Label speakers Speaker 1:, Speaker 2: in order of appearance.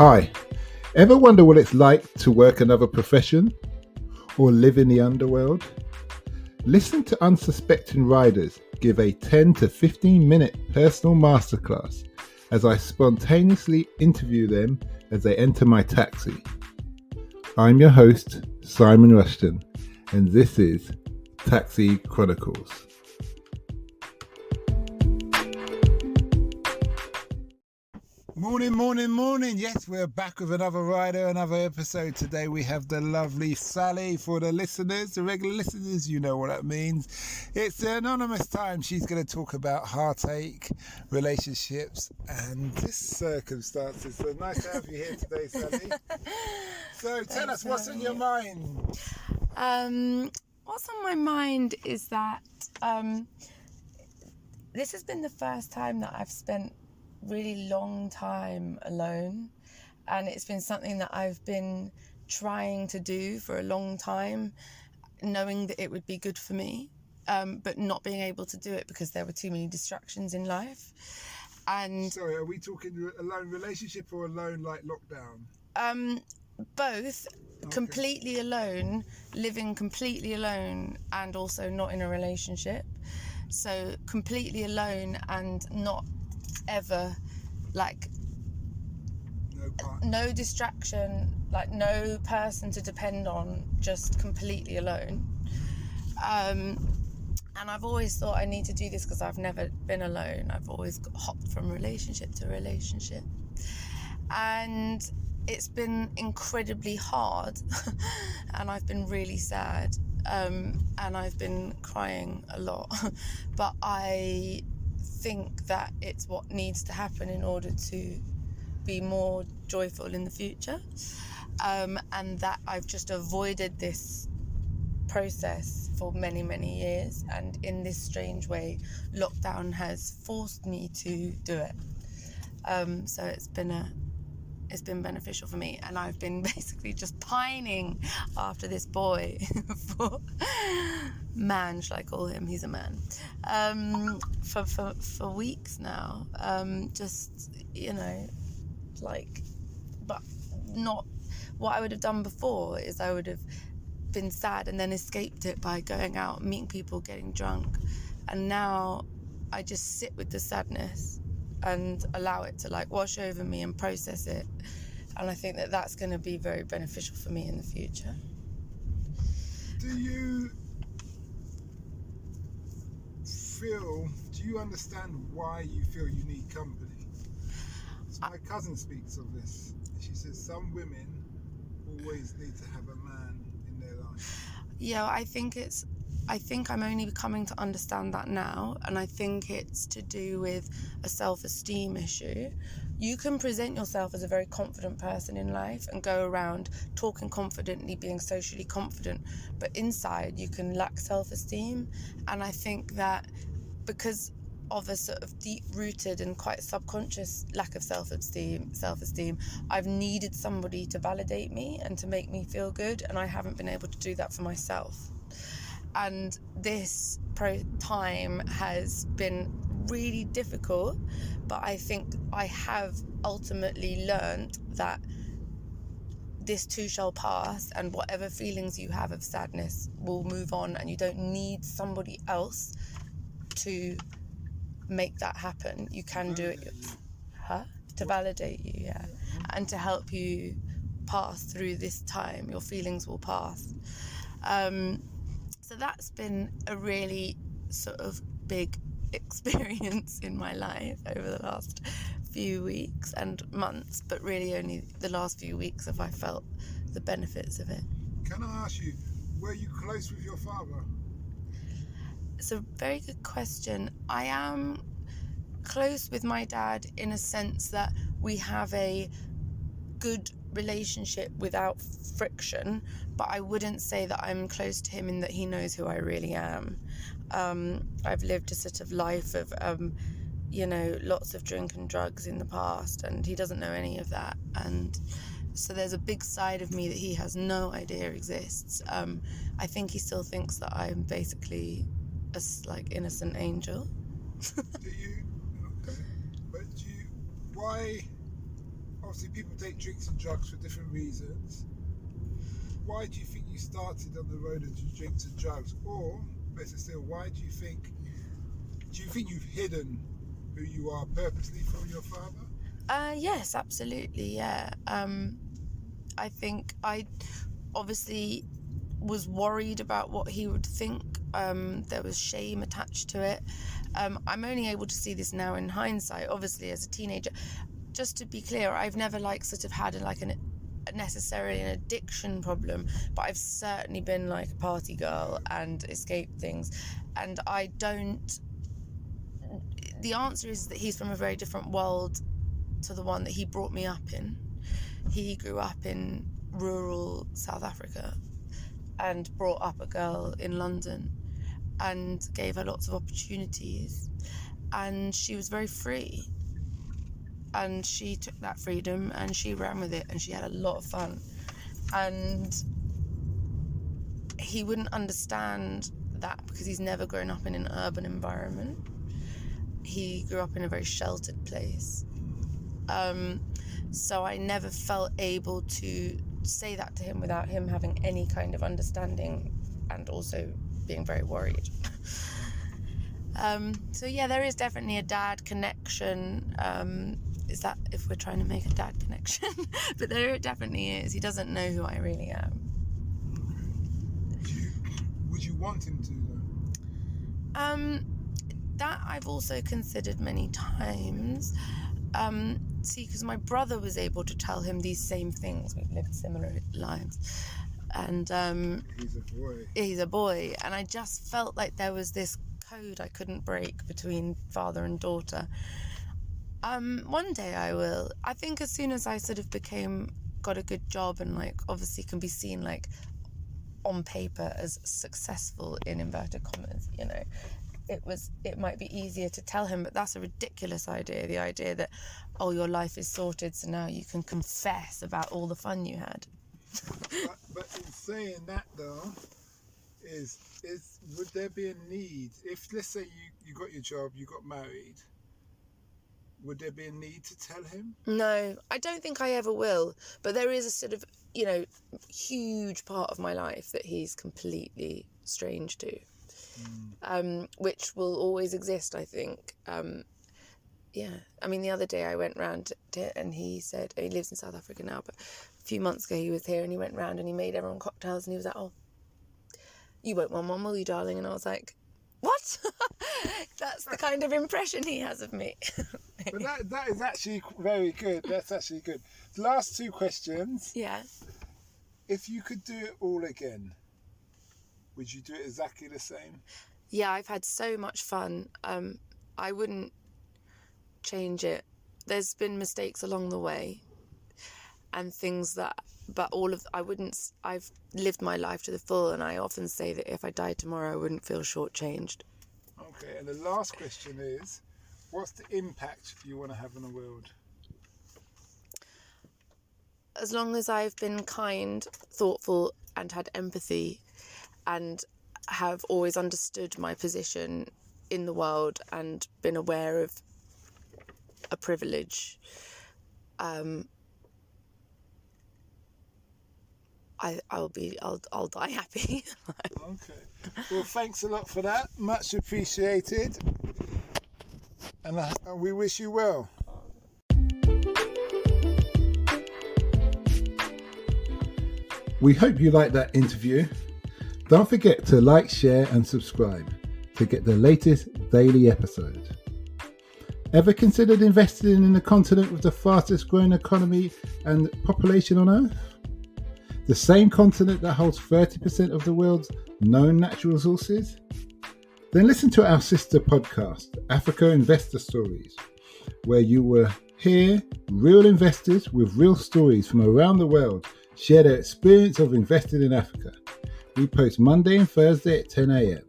Speaker 1: Hi, ever wonder what it's like to work another profession or live in the underworld? Listen to unsuspecting riders give a 10 to 15 minute personal masterclass as I spontaneously interview them as they enter my taxi. I'm your host, Simon Rushton, and this is Taxi Chronicles. Morning. Yes, we're back with another rider, another episode. Today we have the lovely Sally. For the listeners, the regular listeners, you know what that means. It's the anonymous time. She's going to talk about heartache, relationships, and this circumstances. So nice to have you here today, Sally. So tell us, what's on your mind?
Speaker 2: What's on my mind is that this has been the first time that I've spent really long time alone, and it's been something that I've been trying to do for a long time, knowing that it would be good for me, but not being able to do it because there were too many distractions in life. And
Speaker 1: Sorry, are we talking alone relationship or alone like lockdown?
Speaker 2: Both. Okay. Completely alone, living completely alone, and also not in a relationship. So completely alone and not ever, like, no distraction, like no person to depend on, just completely alone. And I've always thought I need to do this because I've never been alone. I've always hopped from relationship to relationship, and it's been incredibly hard and I've been really sad, and I've been crying a lot, but I think that it's what needs to happen in order to be more joyful in the future, and that I've just avoided this process for many years, and in this strange way lockdown has forced me to do it. So it's been beneficial for me, and I've been basically just pining after this boy for man, shall I call him? He's a man. For weeks now. Just, but not what I would have done before is I would have been sad and then escaped it by going out, meeting people, getting drunk. And now I just sit with the sadness and allow it to wash over me and process it, and I think that that's going to be very beneficial for me in the future.
Speaker 1: Do you understand why you feel you need company? So my cousin speaks of this. She says some women always need to have a man in their life.
Speaker 2: Yeah, I think I'm only coming to understand that now, and I think it's to do with a self-esteem issue. You can present yourself as a very confident person in life and go around talking confidently, being socially confident, but inside you can lack self-esteem. And I think that because of a sort of deep-rooted and quite subconscious lack of self-esteem, I've needed somebody to validate me and to make me feel good, and I haven't been able to do that for myself. And this time has been really difficult, but I think I have ultimately learned that this too shall pass, and whatever feelings you have of sadness will move on, and you don't need somebody else to make that happen. You can do it to validate you, yeah, and to help you pass through this time. Your feelings will pass. So that's been a really sort of big experience in my life over the last few weeks and months, but really only the last few weeks have I felt the benefits of it.
Speaker 1: Can I ask you, were you close with your father?
Speaker 2: It's a very good question. I am close with my dad in a sense that we have a good relationship without friction, but I wouldn't say that I'm close to him in that he knows who I really am. I've lived a sort of life of lots of drink and drugs in the past, and he doesn't know any of that, and so there's a big side of me that he has no idea exists. I think he still thinks that I'm basically a innocent angel.
Speaker 1: Do you? Okay, but why? obviously people take drinks and drugs for different reasons. Why do you think you started on the road of drinks and drugs? Or, better still, why do you think you've hidden who you are purposely from your father?
Speaker 2: Yes, absolutely, yeah. I think I obviously was worried about what he would think. There was shame attached to it. I'm only able to see this now in hindsight, obviously, as a teenager. Just to be clear, I've never had necessarily an addiction problem, but I've certainly been like a party girl and escaped things. And the answer is that he's from a very different world to the one that he brought me up in. He grew up in rural South Africa and brought up a girl in London and gave her lots of opportunities, and she was very free, and she took that freedom and she ran with it, and she had a lot of fun. And he wouldn't understand that because he's never grown up in an urban environment. He grew up in a very sheltered place. So I never felt able to say that to him without him having any kind of understanding and also being very worried. So yeah, there is definitely a dad connection. Is that if we're trying to make a dad connection? But there definitely is. He doesn't know who I really am.
Speaker 1: Would you want him to, though?
Speaker 2: That I've also considered many times. See, because my brother was able to tell him these same things. We've lived similar lives. And he's a boy. And I just felt like there was this code I couldn't break between father and daughter. One day I will. I think as soon as I sort of got a good job and like obviously can be seen like on paper as successful in inverted commas, you know, it might be easier to tell him, but that's a ridiculous idea. The idea that, oh, your life is sorted, so now you can confess about all the fun you had.
Speaker 1: But in saying that though, would there be a need if, let's say, you got your job, you got married, would there be a need to tell him?
Speaker 2: No, I don't think I ever will. But there is a sort of, you know, huge part of my life that he's completely strange to. Which will always exist, I think. Yeah, I mean, the other day I went round and he said, he lives in South Africa now, but a few months ago he was here and he went round and he made everyone cocktails and he was like, oh, you won't want one, will you, darling? And I was like, what? That's the kind of impression he has of me.
Speaker 1: But that is actually very good. That's actually good. The last two questions.
Speaker 2: Yeah.
Speaker 1: If you could do it all again, would you do it exactly the same?
Speaker 2: Yeah, I've had so much fun. I wouldn't change it. There's been mistakes along the way and things I've lived my life to the full, and I often say that if I died tomorrow I wouldn't feel shortchanged.
Speaker 1: Okay, and the last question is, what's the impact you want to have on the world?
Speaker 2: As long as I've been kind, thoughtful and had empathy and have always understood my position in the world and been aware of a privilege, I'll die happy.
Speaker 1: Okay. Well, thanks a lot for that. Much appreciated. And we wish you well. We hope you liked that interview. Don't forget to like, share and subscribe to get the latest daily episode. Ever considered investing in the continent with the fastest growing economy and population on Earth? The same continent that holds 30% of the world's known natural resources? Then listen to our sister podcast, Africa Investor Stories, where you will hear real investors with real stories from around the world share their experience of investing in Africa. We post Monday and Thursday at 10 a.m.